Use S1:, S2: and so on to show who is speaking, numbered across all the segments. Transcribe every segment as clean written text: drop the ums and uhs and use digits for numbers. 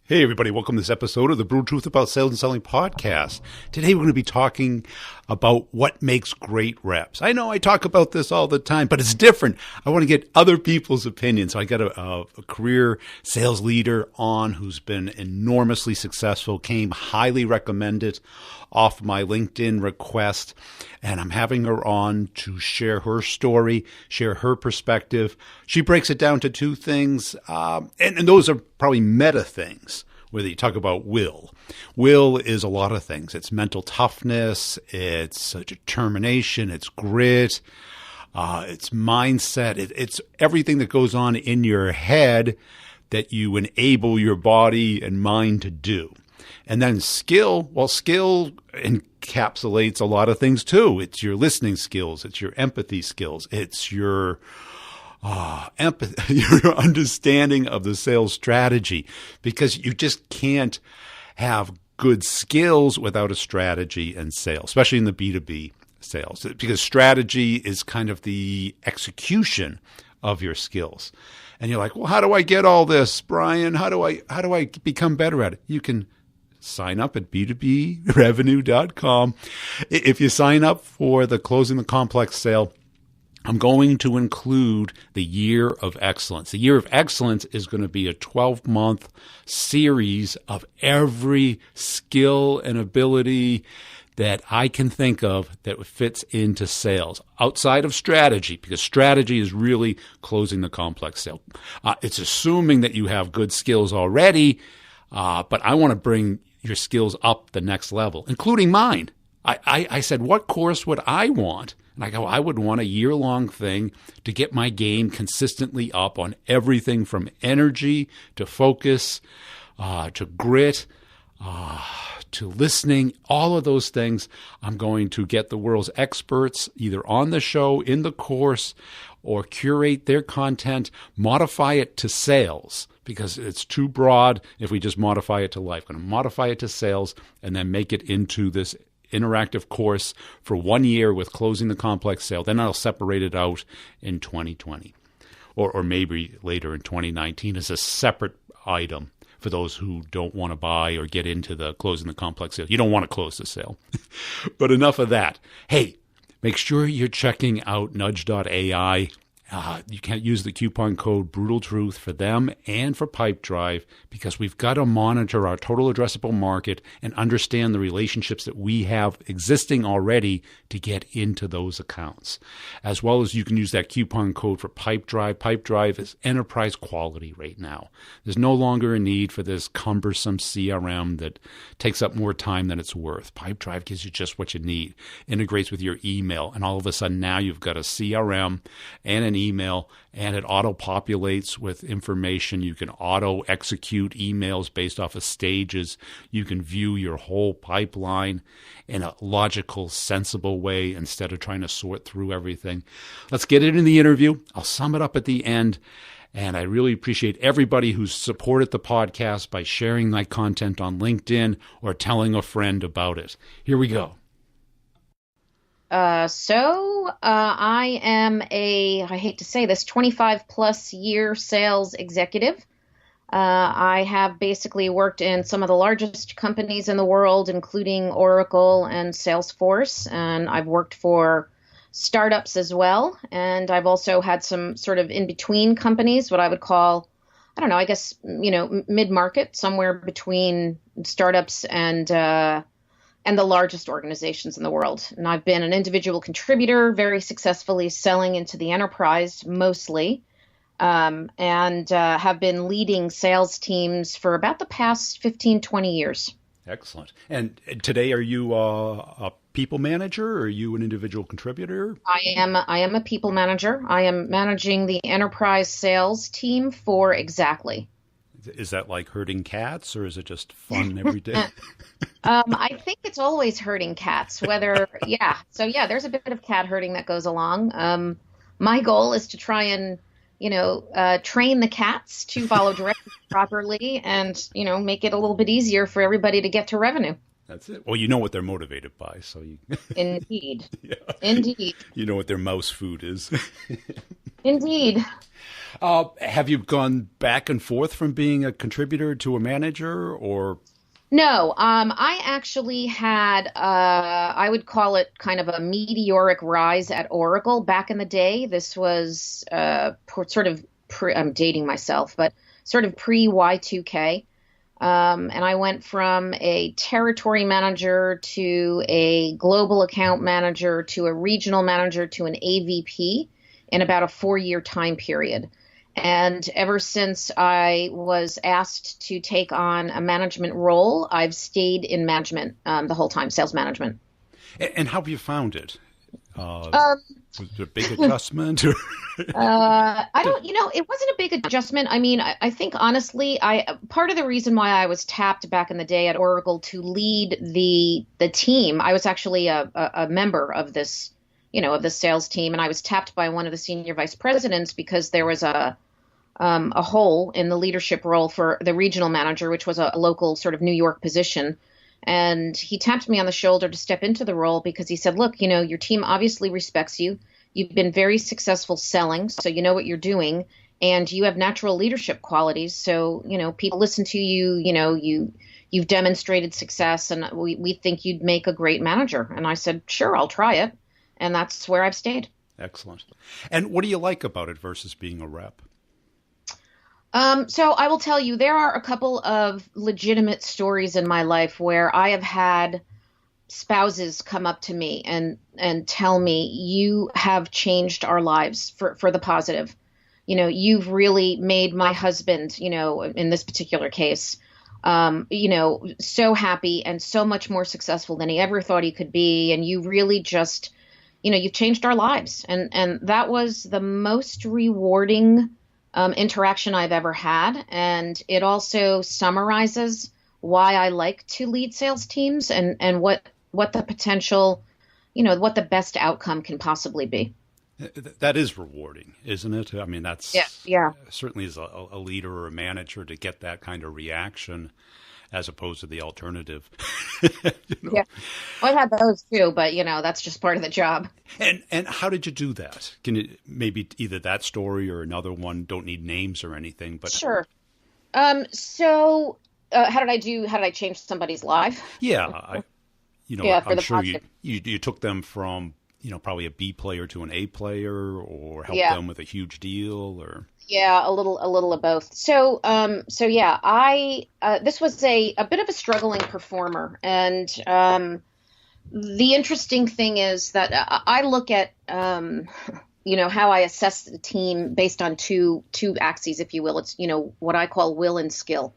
S1: Hey everybody, welcome to this episode of the Brutal Truth About Sales and Selling podcast. Today we're going to be talking about what makes great reps. I know I talk about this all the time, but it's different. I want to get other people's opinions. So I got a career sales leader on who's been enormously successful, came highly recommended off my LinkedIn request, and I'm having her on to share her story, share her perspective. She breaks it down to two things, and those are probably meta things, whether you talk about will. Will is a lot of things. It's mental toughness, it's determination, it's grit, it's mindset, it's everything that goes on in your head that you enable your body and mind to do. And then skill, well, skill encapsulates a lot of things too. It's your listening skills, it's your empathy skills, it's your your understanding of the sales strategy, because you just can't have good skills without a strategy in sales, especially in the B2B sales, because strategy is kind of the execution of your skills. And you're like, well, how do I get all this, Brian? How do I become better at it? You can sign up at b2brevenue.com. If you sign up for the Closing the Complex sale, I'm going to include the Year of Excellence. The Year of Excellence is going to be a 12-month series of every skill and ability that I can think of that fits into sales outside of strategy, because strategy is really closing the complex sale. It's assuming that you have good skills already, but I want to bring your skills up the next level, including mine. I said, what course would I want? And I go, I would want a year-long thing to get my game consistently up on everything from energy to focus to grit to listening, all of those things. I'm going to get the world's experts either on the show, in the course, or curate their content, modify it to sales, because it's too broad if we just modify it to life. I'm going to modify it to sales and then make it into this interactive course for 1 year with Closing the Complex sale. Then I'll separate it out in 2020 or maybe later in 2019 as a separate item for those who don't want to buy or get into the Closing the Complex sale. You don't want to close the sale. But enough of that. Hey, make sure you're checking out nudge.ai. You can't use the coupon code Brutal Truth for them and for Pipedrive, because we've got to monitor our total addressable market and understand the relationships that we have existing already to get into those accounts. As well as you can use that coupon code for Pipedrive. Pipedrive is enterprise quality right now. There's no longer a need for this cumbersome CRM that takes up more time than it's worth. Pipedrive gives you just what you need, integrates with your email, and all of a sudden now you've got a CRM and an email, and it auto-populates with information. You can auto-execute emails based off of stages. You can view your whole pipeline in a logical, sensible way instead of trying to sort through everything. Let's get it in the interview. I'll sum it up at the end. And I really appreciate everybody who's supported the podcast by sharing my content on LinkedIn or telling a friend about it. Here we go.
S2: I am I hate to say this, 25 plus year sales executive. I have basically worked in some of the largest companies in the world, including Oracle and Salesforce, and I've worked for startups as well. And I've also had some sort of in-between companies, what I would call, I don't know, I guess, mid-market, somewhere between startups and the largest organizations in the world. And I've been an individual contributor, very successfully selling into the enterprise mostly, and have been leading sales teams for about the past 15, 20 years.
S1: Excellent. And today, are you a people manager, or are you an individual contributor?
S2: I am a people manager. I am managing the enterprise sales team for Exactly.
S1: Is that like herding cats, or is it just fun every day?
S2: I think it's always herding cats, yeah. So yeah, there's a bit of cat herding that goes along. My goal is to try and, train the cats to follow directions properly and, make it a little bit easier for everybody to get to revenue.
S1: That's it. Well, you know what they're motivated by, so you
S2: Indeed.
S1: yeah.
S2: Indeed.
S1: You know what their mouse food is.
S2: Indeed.
S1: Have you gone back and forth from being a contributor to a manager, or?
S2: No, I actually had, I would call it kind of a meteoric rise at Oracle back in the day. This was I'm dating myself, but sort of pre-Y2K. And I went from a territory manager to a global account manager to a regional manager to an AVP in about a 4-year time period. And ever since I was asked to take on a management role, I've stayed in management the whole time, sales management.
S1: And how have you found it? Was it a big adjustment?
S2: It wasn't a big adjustment. I mean, I think honestly, part of the reason why I was tapped back in the day at Oracle to lead the team, I was actually a member of this, of the sales team, and I was tapped by one of the senior vice presidents because there was a hole in the leadership role for the regional manager, which was a local sort of New York position. And he tapped me on the shoulder to step into the role because he said, look, your team obviously respects you. You've been very successful selling, so you know what you're doing, and you have natural leadership qualities. So, people listen to you, you've demonstrated success, and we think you'd make a great manager. And I said, sure, I'll try it. And that's where I've stayed.
S1: Excellent. And what do you like about it versus being a rep?
S2: So I will tell you, there are a couple of legitimate stories in my life where I have had spouses come up to me and tell me, you have changed our lives for the positive. You've really made my husband, in this particular case, so happy and so much more successful than he ever thought he could be. And you really just, you've changed our lives. And that was the most rewarding interaction I've ever had. And it also summarizes why I like to lead sales teams and what the potential, what the best outcome can possibly be.
S1: That is rewarding, isn't it? I mean, that's certainly as a leader or a manager to get that kind of reaction as opposed to the alternative.
S2: Yeah, well, I've had those too, but that's just part of the job.
S1: And how did you do that? Can you maybe either that story or another one? Don't need names or anything, but
S2: sure. So how did I change somebody's life?
S1: Yeah, I'm sure
S2: positive.
S1: you took them from probably a B player to an A player, or helped them with a huge deal, or.
S2: Yeah, a little of both. So this was a bit of a struggling performer, and the interesting thing is that I look at how I assess the team based on two axes, if you will. It's what I call will and skill.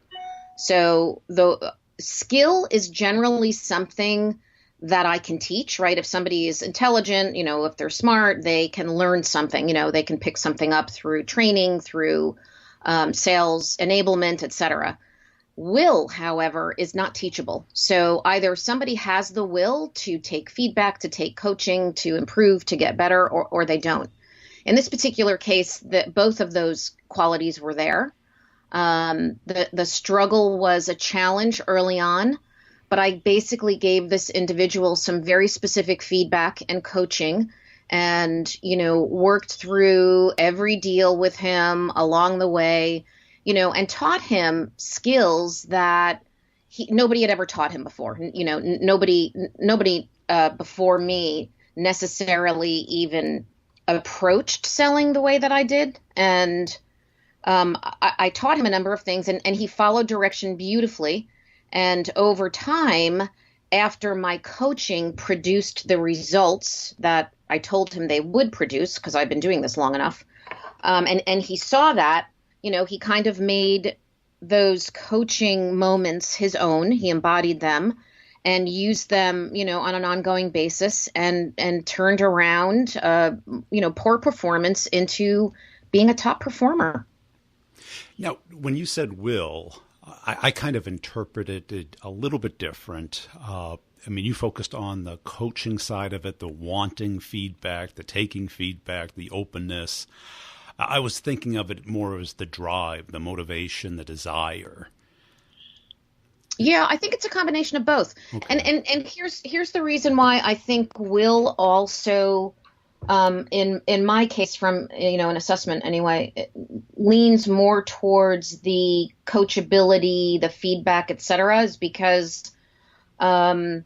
S2: So the skill is generally something that I can teach, right? If somebody is intelligent, if they're smart, they can learn something, they can pick something up through training, through sales enablement, etc. Will, however, is not teachable. So either somebody has the will to take feedback, to take coaching, to improve, to get better, or they don't. In this particular case, both of those qualities were there. The struggle was a challenge early on, but I basically gave this individual some very specific feedback and coaching and, worked through every deal with him along the way, and taught him skills that nobody had ever taught him before. Nobody before me necessarily even approached selling the way that I did. And I taught him a number of things, and he followed direction beautifully. And over time, after my coaching produced the results that I told him they would produce, because I've been doing this long enough, and he saw that, he kind of made those coaching moments his own. He embodied them and used them, on an ongoing basis, and turned around, poor performance into being a top performer.
S1: Now, when you said will, I kind of interpreted it a little bit different. You focused on the coaching side of it, the wanting feedback, the taking feedback, the openness. I was thinking of it more as the drive, the motivation, the desire.
S2: Yeah, I think it's a combination of both.
S1: Okay.
S2: And here's the reason why I think Will also, in my case, from an assessment anyway, it leans more towards the coachability, the feedback, et cetera, is because um,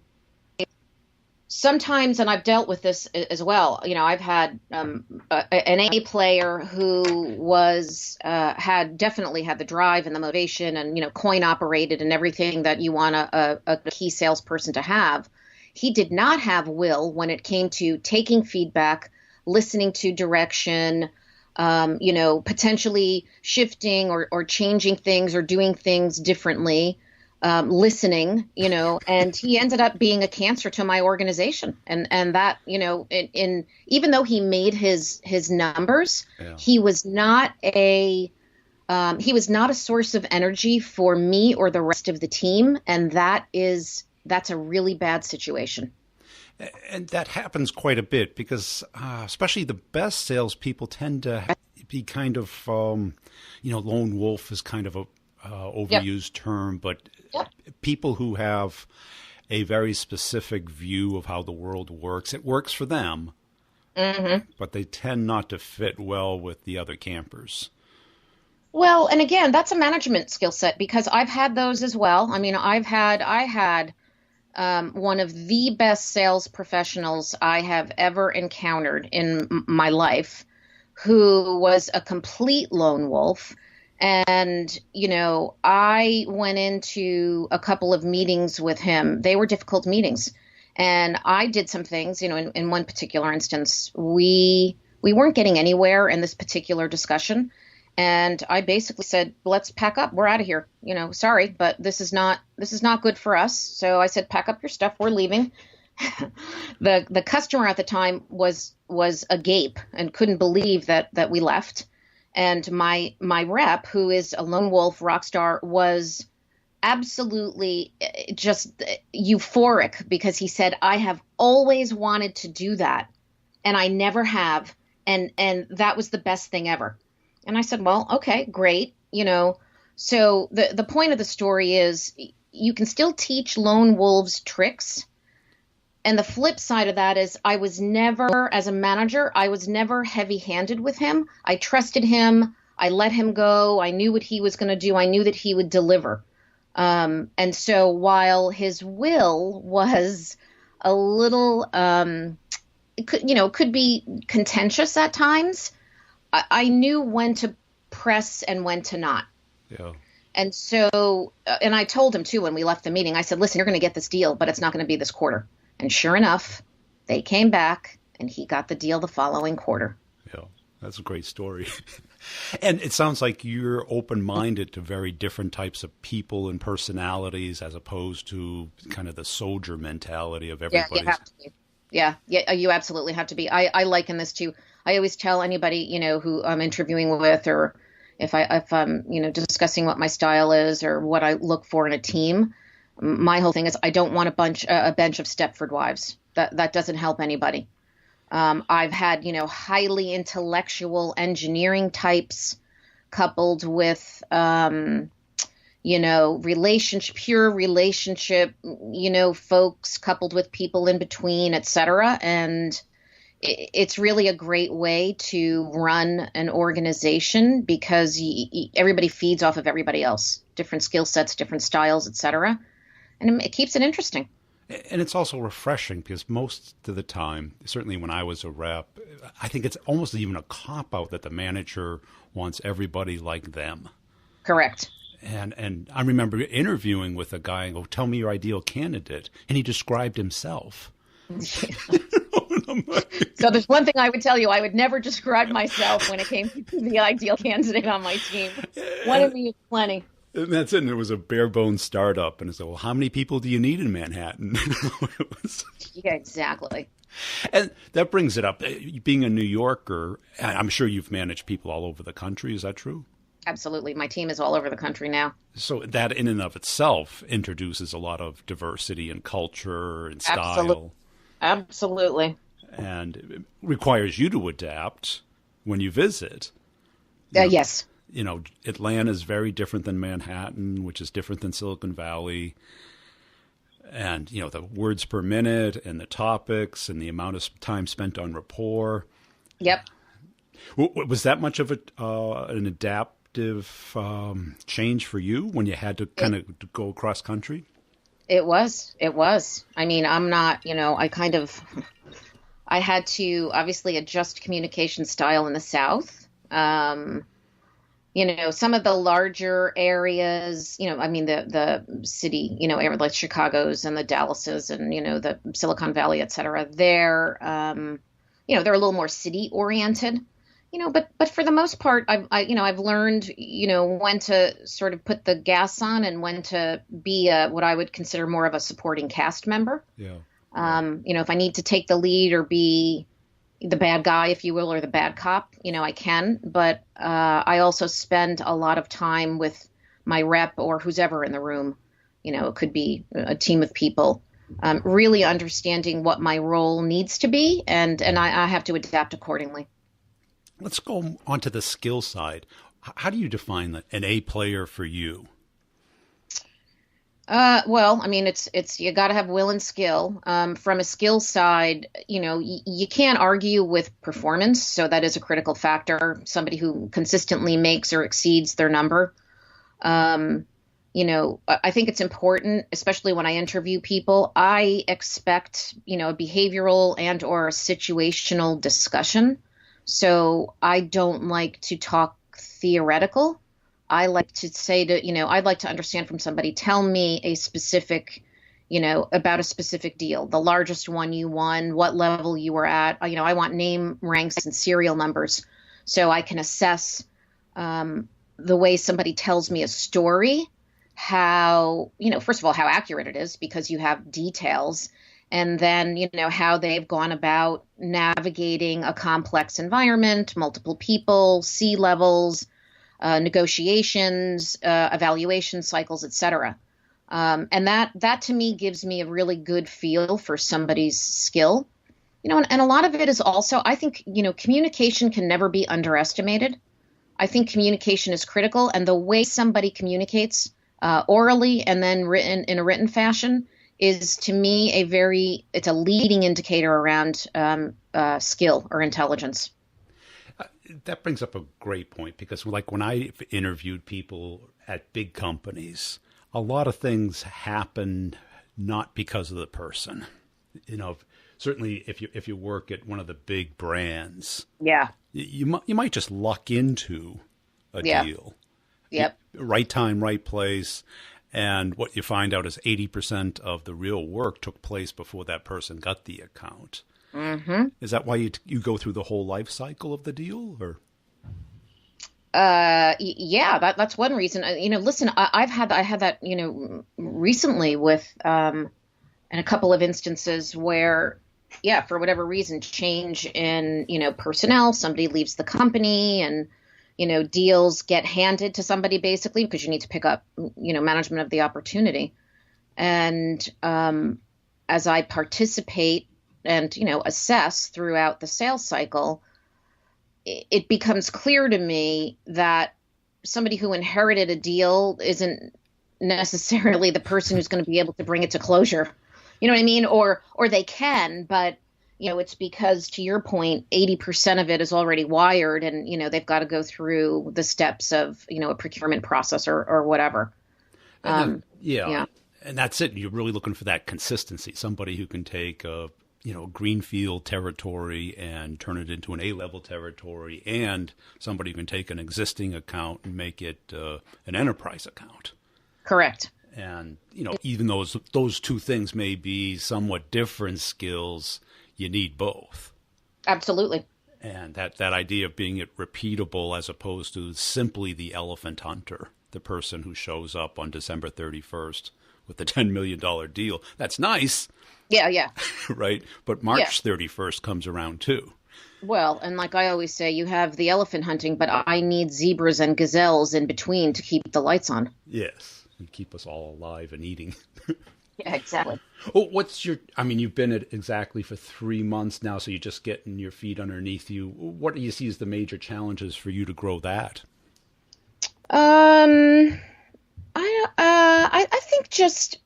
S2: sometimes, and I've dealt with this as well. I've had an A player who was had definitely had the drive and the motivation, and coin operated and everything that you want a key salesperson to have. He did not have Will when it came to taking feedback, listening to direction, potentially shifting or changing things or doing things differently, listening, and he ended up being a cancer to my organization. And that, in even though he made his numbers,
S1: Yeah.
S2: he was not a source of energy for me or the rest of the team. And that's a really bad situation.
S1: And that happens quite a bit because, especially the best salespeople tend to be kind of, lone wolf is kind of a overused term, but people who have a very specific view of how the world works, it works for them, but they tend not to fit well with the other campers.
S2: Well, and again, that's a management skill set because I've had those as well. I mean, I had one of the best sales professionals I have ever encountered in my life, who was a complete lone wolf. And, I went into a couple of meetings with him. They were difficult meetings. And I did some things, in one particular instance, we weren't getting anywhere in this particular discussion. And I basically said, let's pack up. We're out of here. Sorry, but this is not good for us. So I said, pack up your stuff. We're leaving. The customer at the time was agape and couldn't believe that we left. And my rep, who is a lone wolf rock star, was absolutely just euphoric because he said, I have always wanted to do that, and I never have. And that was the best thing ever. And I said, well, okay, great. So the point of the story is you can still teach lone wolves tricks. And the flip side of that is I was never, as a manager, I was never heavy-handed with him. I trusted him. I let him go. I knew what he was going to do. I knew that he would deliver. And so while his will was a little, could be contentious at times, I knew when to press and when to not.
S1: Yeah.
S2: And so, and I told him too when we left the meeting, I said, listen, you're going to get this deal, but it's not going to be this quarter. And sure enough, they came back and he got the deal the following quarter.
S1: Yeah, that's a great story. And it sounds like you're open-minded to very different types of people and personalities as opposed to kind of the soldier mentality of everybody.
S2: Yeah, you have to be. Yeah, you absolutely have to be. I liken this to, I always tell anybody, who I'm interviewing with, or if I'm, discussing what my style is or what I look for in a team, my whole thing is I don't want a bench of Stepford wives. That doesn't help anybody. I've had, highly intellectual engineering types coupled with, pure relationship, folks coupled with people in between, et cetera. And it's really a great way to run an organization because everybody feeds off of everybody else, different skill sets, different styles, et cetera. And it keeps it interesting.
S1: And it's also refreshing because most of the time, certainly when I was a rep, I think it's almost even a cop-out that the manager wants everybody like them.
S2: Correct.
S1: And I remember interviewing with a guy and go, tell me your ideal candidate. And he described himself.
S2: So there's one thing I would tell you. I would never describe myself when it came to the ideal candidate on my team. One of me is plenty.
S1: And that's it. And it was a bare bones startup. And it's like, well, how many people do you need in Manhattan?
S2: Yeah, exactly.
S1: And that brings it up. Being a New Yorker, I'm sure you've managed people all over the country. Is that true?
S2: Absolutely. My team is all over the country now.
S1: So that in and of itself introduces a lot of diversity and culture and style.
S2: Absolutely.
S1: And it requires you to adapt when you visit.
S2: Yes.
S1: Atlanta is very different than Manhattan, which is different than Silicon Valley. And, the words per minute and the topics and the amount of time spent on rapport.
S2: Yep.
S1: Was that much of an adaptive change for you when you had to kind of go across country?
S2: It was. I mean, I'm not, I had to obviously adjust communication style in the South. Some of the larger areas, the city, area like Chicago's and the Dallases and, the Silicon Valley, et cetera, they're a little more city oriented, but for the most part, I've learned, when to sort of put the gas on and when to be what I would consider more of a supporting cast member.
S1: Yeah.
S2: If I need to take the lead or be the bad guy, if you will, or the bad cop, I can. But I also spend a lot of time with my rep or who's ever in the room. It could be a team of people, really understanding what my role needs to be, and I have to adapt accordingly.
S1: Let's go on to the skill side. How do you define an A player for you?
S2: Well, I mean, it's you got to have will and skill. From a skill side, you can't argue with performance, so that is a critical factor. Somebody who consistently makes or exceeds their number. I think it's important, especially when I interview people. I expect, a behavioral and or a situational discussion. So I don't like to talk theoretical. I like to say I'd like to understand from somebody, tell me a specific, about a specific deal, the largest one you won, what level you were at. I want name, ranks, and serial numbers so I can assess the way somebody tells me a story, how, first of all, how accurate it is because you have details. And then, how they've gone about navigating a complex environment, multiple people, C-levels, negotiations, evaluation cycles, et cetera. And that to me gives me a really good feel for somebody's skill. And a lot of it is also, I think, communication can never be underestimated. I think communication is critical. And the way somebody communicates orally and then written in a written fashion is, to me, it's a leading indicator around skill or intelligence.
S1: That brings up a great point because, like, when I interviewed people at big companies, a lot of things happen not because of the person. Certainly if you work at one of the big brands,
S2: yeah,
S1: you might just luck into a deal.
S2: Yep.
S1: Right time, right place. And what you find out is 80% of the real work took place before that person got the account.
S2: Mm-hmm.
S1: Is that why you go through the whole life cycle of the deal, or?
S2: Yeah, that's one reason. Listen, I had that, recently with, in a couple of instances where, yeah, for whatever reason, change in, personnel, somebody leaves the company and, deals get handed to somebody basically because you need to pick up, management of the opportunity. And, as I participate and, assess throughout the sales cycle, it becomes clear to me that somebody who inherited a deal isn't necessarily the person who's going to be able to bring it to closure. You know what I mean? Or they can, but, it's because, to your point, 80% of it is already wired and, they've got to go through the steps of, a procurement process or whatever.
S1: Yeah. And that's it. You're really looking for that consistency, somebody who can take greenfield territory and turn it into an A-level territory, and somebody who can take an existing account and make it an enterprise account.
S2: Correct.
S1: And, even though those two things may be somewhat different skills, you need both.
S2: Absolutely.
S1: And that idea of being it repeatable as opposed to simply the elephant hunter, the person who shows up on December 31st with the $10 million deal. That's nice.
S2: Yeah.
S1: Right. But March 31st comes around too.
S2: Well, and like I always say, you have the elephant hunting, but I need zebras and gazelles in between to keep the lights on.
S1: Yes. And keep us all alive and eating.
S2: Yeah, exactly.
S1: Oh, you've been at Exactly for 3 months now, so you're just getting your feet underneath you. What do you see as the major challenges for you to grow that?
S2: Um, I think just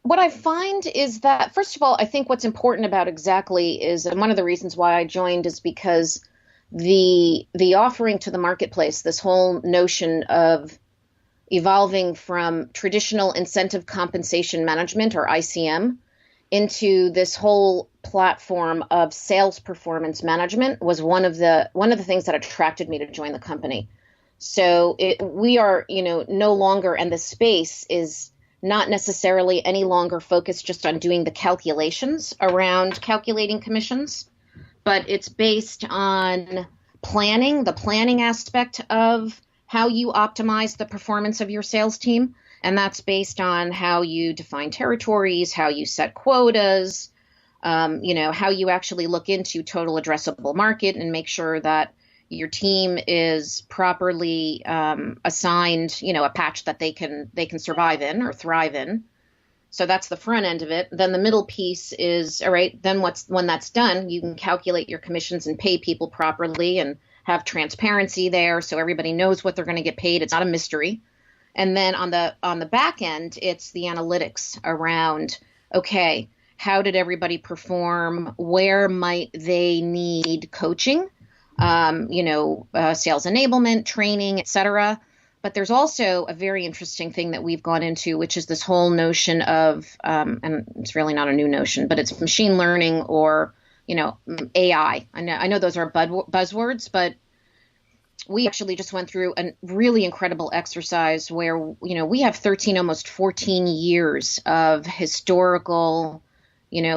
S2: what I find is that, first of all, I think what's important about Exactly is, and one of the reasons why I joined is because the offering to the marketplace, this whole notion of evolving from traditional incentive compensation management or ICM into this whole platform of sales performance management was one of the things that attracted me to join the company. So we are, no longer, and the space is not necessarily any longer focused just on doing the calculations around calculating commissions, but it's based on planning, the planning aspect of how you optimize the performance of your sales team. And that's based on how you define territories, how you set quotas, how you actually look into total addressable market and make sure that your team is properly assigned, a patch that they can survive in or thrive in. So that's the front end of it. Then the middle piece is, all right, then when that's done, you can calculate your commissions and pay people properly and have transparency there so everybody knows what they're going to get paid. It's not a mystery. And then on the back end, it's the analytics around, okay, how did everybody perform? Where might they need coaching? Sales enablement, training, et cetera. But there's also a very interesting thing that we've gone into, which is this whole notion of, and it's really not a new notion, but it's machine learning or, AI. I know those are buzzwords, but we actually just went through a really incredible exercise where, we have 13, almost 14 years of historical,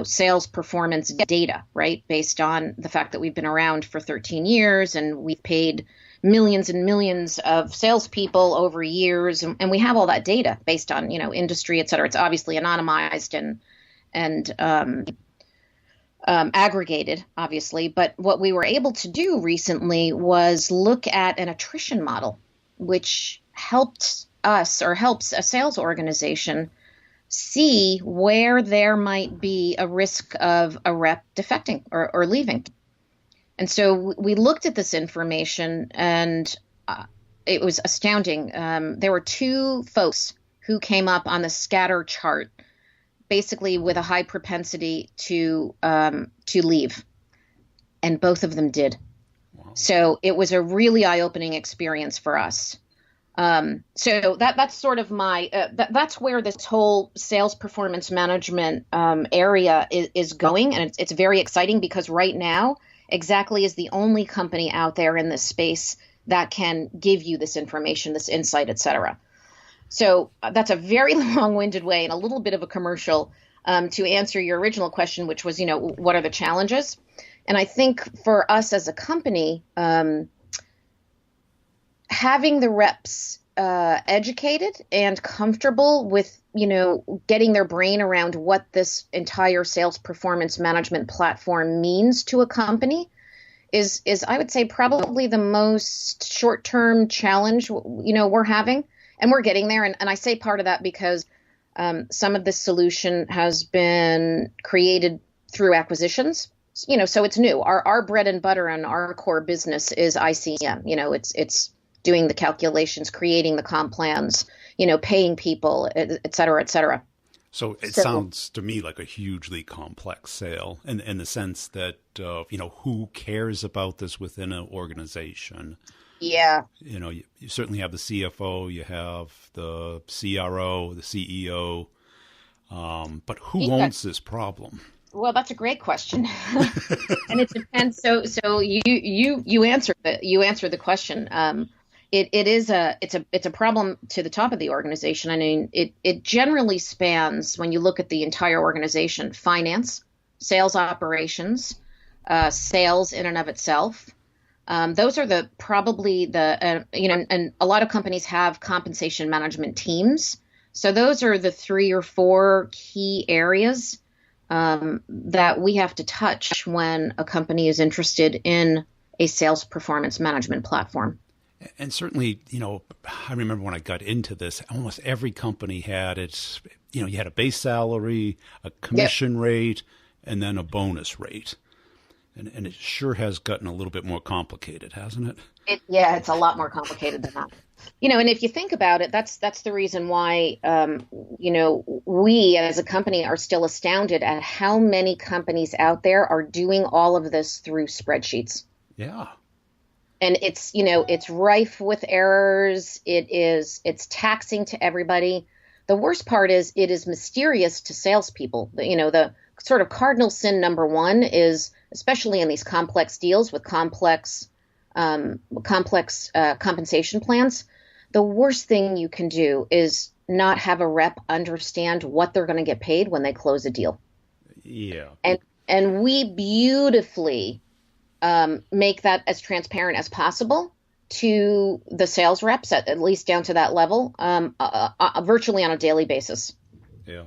S2: sales performance data, right? Based on the fact that we've been around for 13 years and we've paid millions and millions of salespeople over years. And we have all that data based on, industry, et cetera. It's obviously anonymized and aggregated, obviously. But what we were able to do recently was look at an attrition model, which helps a sales organization see where there might be a risk of a rep defecting or leaving. And so we looked at this information, and it was astounding. There were two folks who came up on the scatter chart, basically with a high propensity to leave, and both of them did. Wow. So it was a really eye-opening experience for us. So that's sort of that's where this whole sales performance management area is going, and it's very exciting because right now, Exactly is the only company out there in this space that can give you this information, this insight, et cetera. So that's a very long-winded way and a little bit of a commercial to answer your original question, which was, what are the challenges? And I think for us as a company, having the reps educated and comfortable with, getting their brain around what this entire sales performance management platform means to a company is I would say probably the most short-term challenge, we're having, and we're getting there. And I say part of that because some of this solution has been created through acquisitions. So it's new. Our bread and butter and our core business is ICM. It's doing the calculations, creating the comp plans, paying people, et cetera, et cetera.
S1: So it sounds to me like a hugely complex sale in the sense that, who cares about this within an organization?
S2: Yeah.
S1: You certainly have the CFO, you have the CRO, the CEO, but who owns this problem?
S2: Well, that's a great question, and it depends. So you answered the question. It's a problem to the top of the organization. I mean, it generally spans, when you look at the entire organization, finance, sales operations, sales in and of itself. Those are probably and a lot of companies have compensation management teams. So those are the 3 or 4 key areas that we have to touch when a company is interested in a sales performance management platform.
S1: And certainly, I remember when I got into this, almost every company had its, you had a base salary, a commission rate, and then a bonus rate. And it sure has gotten a little bit more complicated, hasn't it?
S2: Yeah, it's a lot more complicated than that. And if you think about it, that's the reason why, we as a company are still astounded at how many companies out there are doing all of this through spreadsheets.
S1: Yeah.
S2: And it's rife with errors. It's taxing to everybody. The worst part is it is mysterious to salespeople. The sort of cardinal sin number one is, especially in these complex deals with complex compensation plans, the worst thing you can do is not have a rep understand what they're going to get paid when they close a deal.
S1: Yeah.
S2: And we beautifully make that as transparent as possible to the sales reps, at least down to that level, virtually on a daily basis.
S1: Yeah.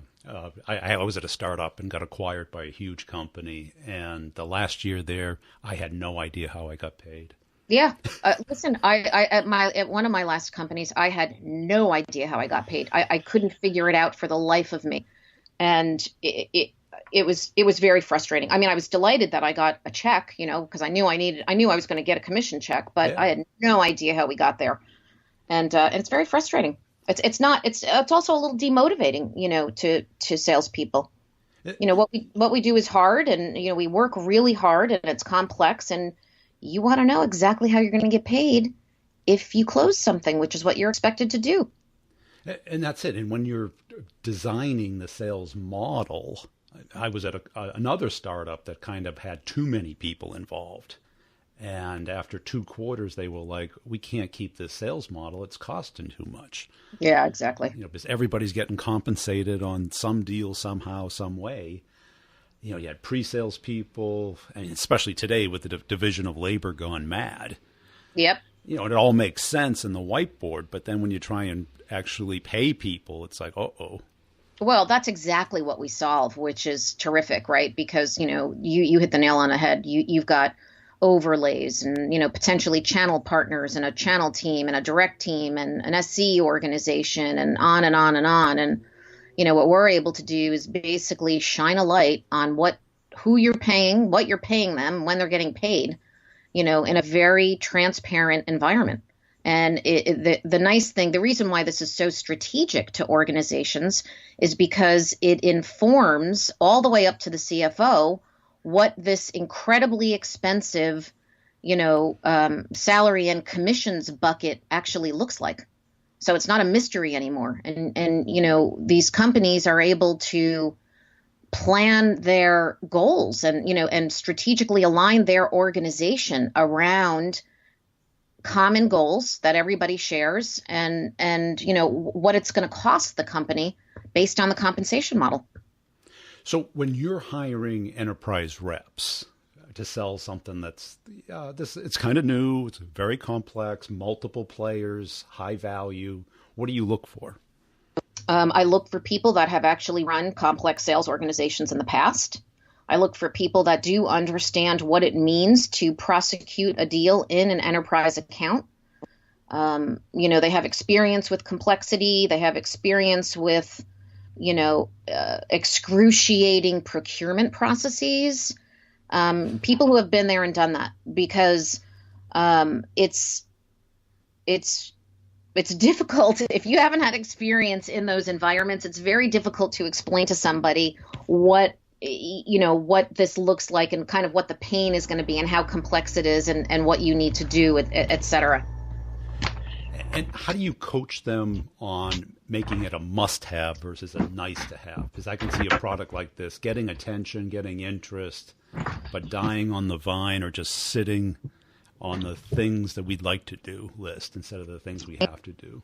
S1: I was at a startup and got acquired by a huge company. And the last year there, I had no idea how I got paid.
S2: Yeah. Listen, at one of my last companies, I had no idea how I got paid. I couldn't figure it out for the life of me. And it was very frustrating. I mean, I was delighted that I got a check, because I knew I was going to get a commission check, but yeah. I had no idea how we got there. And it's very frustrating. It's also a little demotivating, to salespeople. What we do is hard, and, we work really hard, and it's complex, and you want to know exactly how you're going to get paid if you close something, which is what you're expected to do.
S1: And that's it. And when you're designing the sales model, I was at another startup that kind of had too many people involved. And after 2 quarters, they were like, we can't keep this sales model. It's costing too much.
S2: Yeah, exactly.
S1: Because everybody's getting compensated on some deal somehow, some way. You had pre-sales people, and especially today with the division of labor gone mad.
S2: Yep.
S1: And it all makes sense in the whiteboard, but then when you try and actually pay people, it's like, uh-oh.
S2: Well, that's exactly what we solve, which is terrific, right? Because, you hit the nail on the head. You've got overlays and, potentially channel partners and a channel team and a direct team and an SC organization and on and on and on. And what we're able to do is basically shine a light on who you're paying, what you're paying them, when they're getting paid, in a very transparent environment. And the nice thing, the reason why this is so strategic to organizations is because it informs all the way up to the CFO what this incredibly expensive, salary and commissions bucket actually looks like. So it's not a mystery anymore. And these companies are able to plan their goals and, and strategically align their organization around common goals that everybody shares and what it's going to cost the company based on the compensation model.
S1: So when you're hiring enterprise reps to sell something that's it's kind of new, it's very complex, multiple players, high value, what do you look for?
S2: I look for people that have actually run complex sales organizations in the past. I look for people that do understand what it means to prosecute a deal in an enterprise account. They have experience with complexity. They have experience with, excruciating procurement processes. People who have been there and done that, because it's difficult. If you haven't had experience in those environments, it's very difficult to explain to somebody what this looks like and kind of what the pain is going to be and how complex it is and what you need to do, et cetera.
S1: And how do you coach them on making it a must-have versus a nice-to-have? Because I can see a product like this getting attention, getting interest, but dying on the vine or just sitting on the things that we'd like to do list instead of the things we have to do.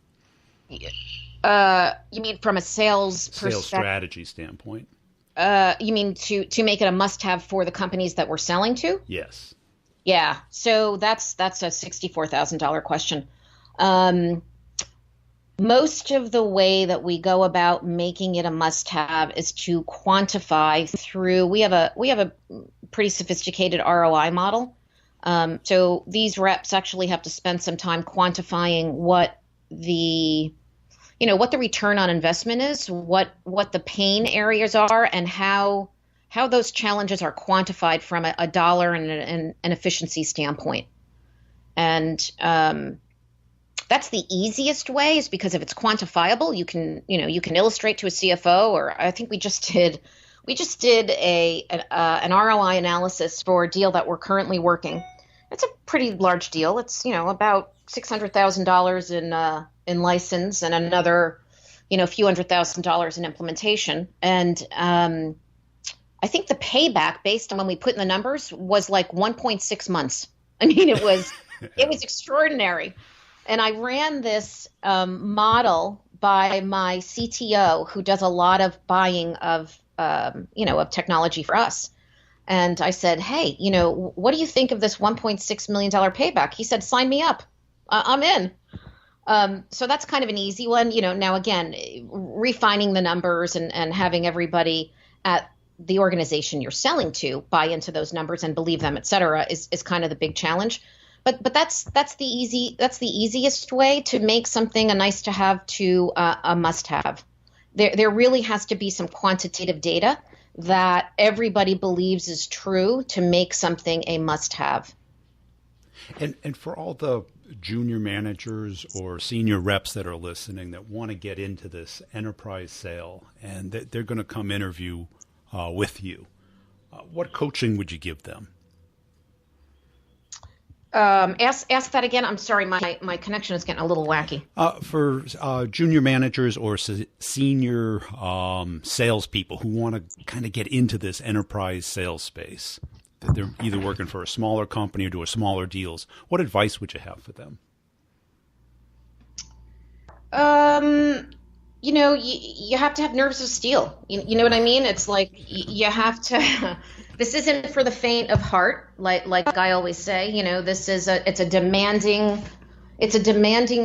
S2: You mean from a sales
S1: strategy standpoint?
S2: You mean to make it a must-have for the companies that we're selling to?
S1: Yes.
S2: Yeah. So that's a $64,000 question. Most of the way that we go about making it a must-have is to quantify through. We have a pretty sophisticated ROI model. So these reps actually have to spend some time quantifying what the return on investment is, what the pain areas are, and how how those challenges are quantified from a dollar and an efficiency standpoint. And that's the easiest way, is because if it's quantifiable, you can illustrate to a CFO. Or I think we just did an ROI analysis for a deal that we're currently working. It's a pretty large deal. It's about $600,000 in license and another few $100,000 in implementation. And I think the payback, based on when we put in the numbers, was like 1.6 months. I mean, it was extraordinary. And I ran this model by my CTO, who does a lot of buying of technology for us. And I said, hey, what do you think of this $1.6 million payback? He said, sign me up. I'm in. So that's kind of an easy one. Now, again, refining the numbers and having everybody at the organization you're selling to buy into those numbers and believe them, et cetera, is kind of the big challenge. But that's the easiest way to make something a nice to have to a must have. There really has to be some quantitative data that everybody believes is true to make something a must have.
S1: And for all the junior managers or senior reps that are listening that want to get into this enterprise sale, and they're going to come interview with you, what coaching would you give them?
S2: Ask that again. I'm sorry, my connection is getting a little wacky.
S1: For junior managers or senior salespeople who want to kind of get into this enterprise sales space, that they're either working for a smaller company or doing smaller deals, what advice would you have for them?
S2: You have to have nerves of steel. You know what I mean? It's like you have to. This isn't for the faint of heart, like I always say. This is it's a demanding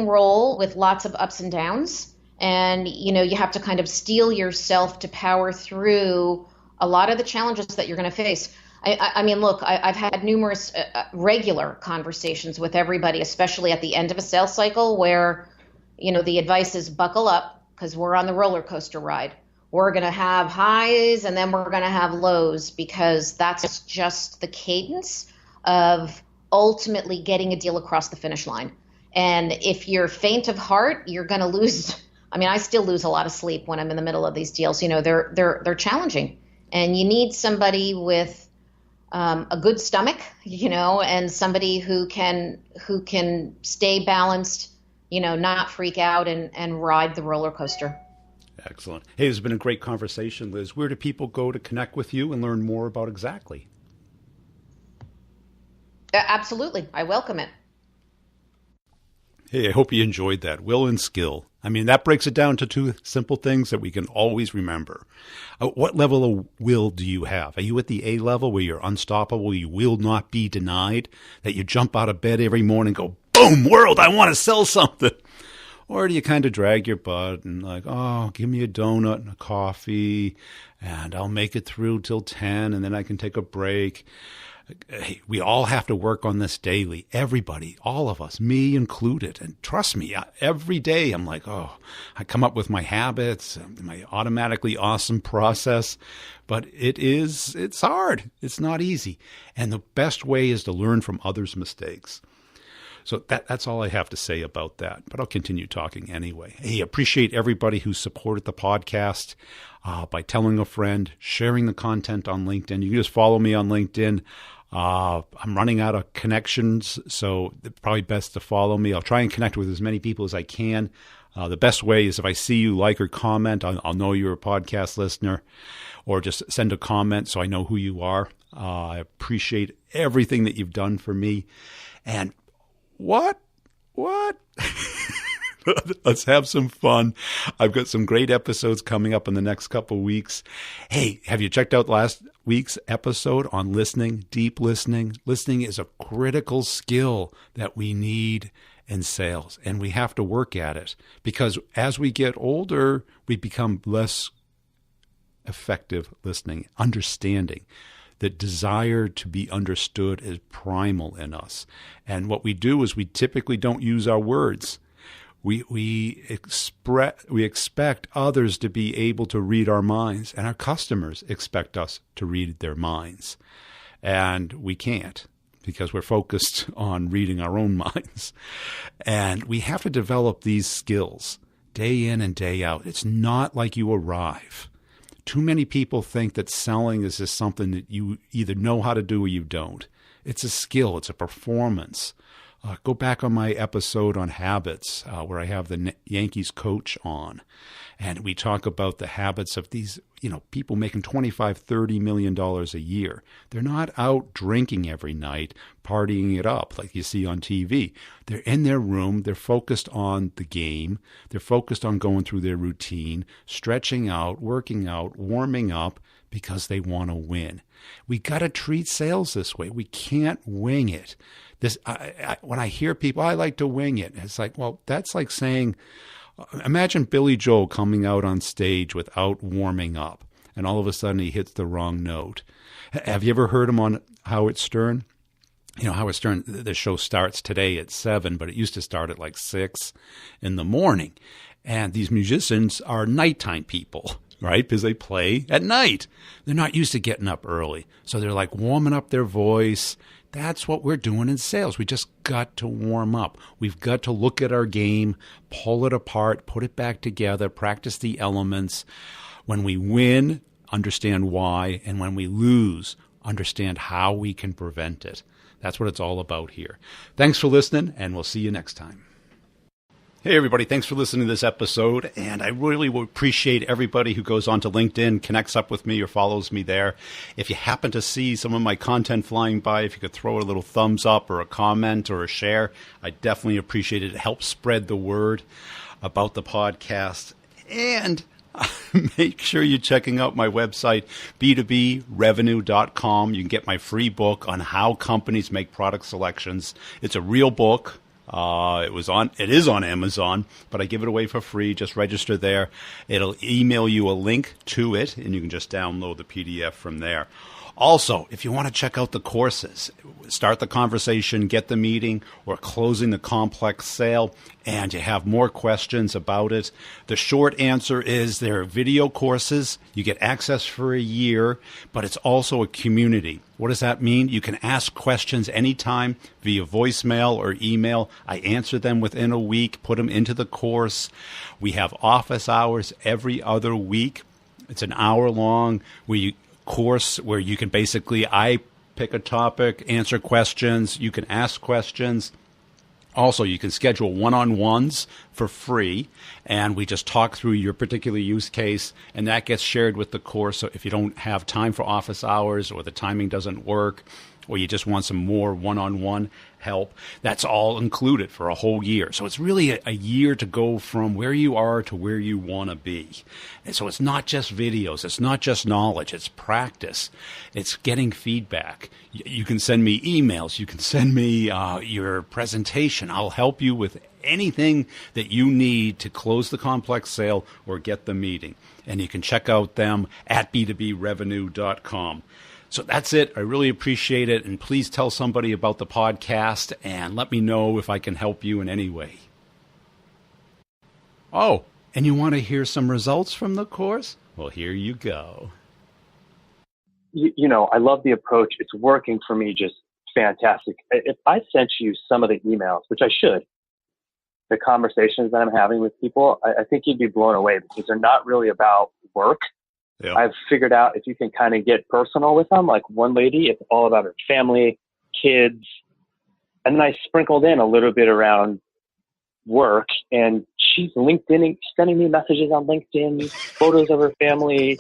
S2: role with lots of ups and downs, and you have to kind of steel yourself to power through a lot of the challenges that you're going to face. I mean, look, I've had numerous regular conversations with everybody, especially at the end of a sales cycle, where the advice is buckle up, because we're on the roller coaster ride. We're going to have highs and then we're going to have lows, because that's just the cadence of ultimately getting a deal across the finish line. And if you're faint of heart, you're going to lose. I mean, I still lose a lot of sleep when I'm in the middle of these deals. They're challenging, and you need somebody with a good stomach, and somebody who can stay balanced, not freak out and ride the roller coaster.
S1: Excellent. Hey, it's been a great conversation, Liz. Where do people go to connect with you and learn more about Exactly?
S2: Absolutely. I welcome it.
S1: Hey, I hope you enjoyed that. Will and skill. I mean, that breaks it down to two simple things that we can always remember. What level of will do you have? Are you at the A level where you're unstoppable, you will not be denied, that you jump out of bed every morning and go, boom, world, I want to sell something? Or do you kind of drag your butt and like, oh, give me a donut and a coffee and I'll make it through till 10 and then I can take a break? Hey, we all have to work on this daily. Everybody, all of us, me included. And trust me, every day I'm like, oh, I come up with my habits, my automatically awesome process. But it's hard. It's not easy. And the best way is to learn from others' mistakes. So that's all I have to say about that, but I'll continue talking anyway. Hey, appreciate everybody who supported the podcast by telling a friend, sharing the content on LinkedIn. You can just follow me on LinkedIn. I'm running out of connections, so it's probably best to follow me. I'll try and connect with as many people as I can. The best way is if I see you like or comment, I'll know you're a podcast listener, or just send a comment so I know who you are. I appreciate everything that you've done for me. And What? Let's have some fun. I've got some great episodes coming up in the next couple of weeks. Hey, have you checked out last week's episode on listening, deep listening? Listening is a critical skill that we need in sales, and we have to work at it, because as we get older, we become less effective listening, understanding. The desire to be understood is primal in us. And what we do is we typically don't use our words. We expect others to be able to read our minds, and our customers expect us to read their minds. And we can't, because we're focused on reading our own minds. And we have to develop these skills day in and day out. It's not like you arrive. Too many people think that selling is just something that you either know how to do or you don't. It's a skill. It's a performance. Go back on my episode on habits, where I have the Yankees coach on, and we talk about the habits of these, people making $25-30 million a year. They're not out drinking every night, partying it up like you see on TV. They're in their room. They're focused on the game. They're focused on going through their routine, stretching out, working out, warming up, because they want to win. We got to treat sales this way. We can't wing it. When I hear people, I like to wing it. It's like, well, that's like saying, imagine Billy Joel coming out on stage without warming up, and all of a sudden he hits the wrong note. Have you ever heard him on Howard Stern? Howard Stern, the show starts today at 7, but it used to start at like 6 in the morning. And these musicians are nighttime people, right? Because they play at night. They're not used to getting up early. So they're like warming up their voice. That's what we're doing in sales. We just got to warm up. We've got to look at our game, pull it apart, put it back together, practice the elements. When we win, understand why. And when we lose, understand how we can prevent it. That's what it's all about here. Thanks for listening, and we'll see you next time. Hey, everybody. Thanks for listening to this episode. And I really would appreciate everybody who goes onto LinkedIn, connects up with me, or follows me there. If you happen to see some of my content flying by, if you could throw a little thumbs up or a comment or a share, I definitely appreciate it. It helps spread the word about the podcast. And make sure you're checking out my website, B2BRevenue.com. You can get my free book on how companies make product selections. It's a real book. It is on Amazon, but I give it away for free. Just register there. It'll email you a link to it, and you can just download the PDF from there. Also, if you want to check out the courses, start the conversation, get the meeting, or closing the complex sale, and you have more questions about it, the short answer is there are video courses. You get access for a year, but it's also a community. What does that mean? You can ask questions anytime via voicemail or email. I answer them within a week, put them into the course. We have office hours every other week. It's an hour long course where you can I pick a topic, answer questions, you can ask questions. Also, you can schedule one-on-ones for free, and we just talk through your particular use case, and that gets shared with the course. So if you don't have time for office hours, or the timing doesn't work, or you just want some more one-on-one help, that's all included for a whole year. So it's really a year to go from where you are to where you want to be. And so it's not just videos. It's not just knowledge. It's practice. It's getting feedback. You can send me emails. You can send me your presentation. I'll help you with anything that you need to close the complex sale or get the meeting. And you can check out them at b2brevenue.com. So that's it. I really appreciate it. And please tell somebody about the podcast and let me know if I can help you in any way. Oh, and you want to hear some results from the course? Well, here you go.
S3: I love the approach. It's working for me just fantastic. If I sent you some of the emails, which I should, the conversations that I'm having with people, I think you'd be blown away because they're not really about work. Yeah. I've figured out if you can kind of get personal with them, like one lady, it's all about her family, kids. And then I sprinkled in a little bit around work, and she's LinkedIn, sending me messages on LinkedIn, photos of her family.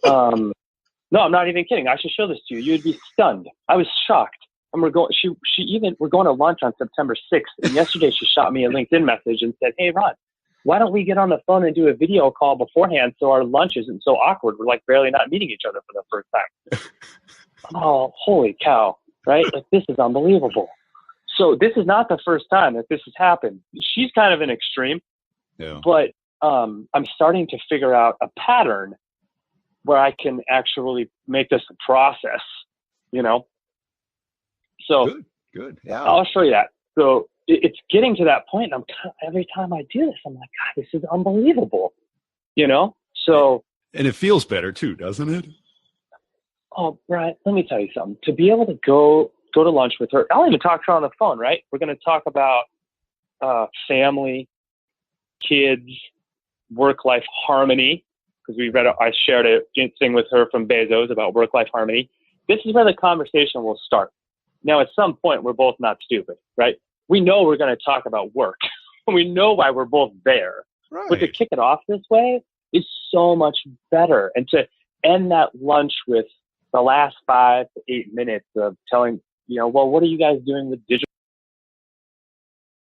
S3: No, I'm not even kidding. I should show this to you. You'd be stunned. I was shocked. And we're going to lunch on September 6th. And yesterday she shot me a LinkedIn message and said, "Hey, Ron, why don't we get on the phone and do a video call beforehand so our lunch isn't so awkward? We're like barely not meeting each other for the first time." Oh, holy cow, right? Like, this is unbelievable. So this is not the first time that this has happened. She's kind of an extreme, but I'm starting to figure out a pattern where I can actually make this a process, So
S1: good. Yeah.
S3: I'll show you that. So it's getting to that point, and every time I do this, I'm like, God, this is unbelievable, you know? So,
S1: and it feels better too, doesn't it?
S3: Oh, Brian, let me tell you something. To be able to go to lunch with her, I'll even talk to her on the phone, right? We're going to talk about family, kids, work-life harmony, because I shared a thing with her from Bezos about work-life harmony. This is where the conversation will start. Now, at some point, we're both not stupid, right? We know we're going to talk about work. We know why we're both there.
S1: Right.
S3: But to kick it off this way is so much better. And to end that lunch with the last 5 to 8 minutes of telling, well, what are you guys doing with digital